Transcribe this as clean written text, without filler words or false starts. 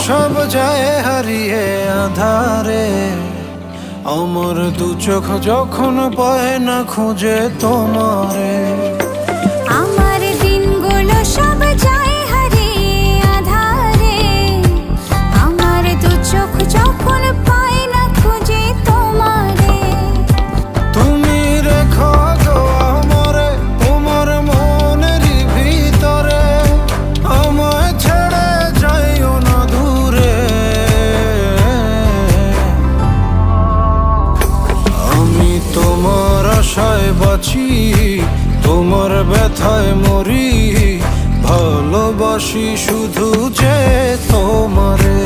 সব যায় হারিয়ে আধারে, আমার দু চোখ যখন পায় না খুঁজে তোমারে। আমার দিনগুলো সব যায় হারিয়ে আধারে, আমার দু চোখ যখন পায় না খুঁজে তোমারে। তুমি রেখো গো আমারে তোমার মনেরই ভিতরে, আমায় ছেড়ে যাইও না দূরে। আমি তোমার আশায় বাঁচি, তোমার ব্যথায় মরি, ভালোবাসি শুধু যে তোমারে।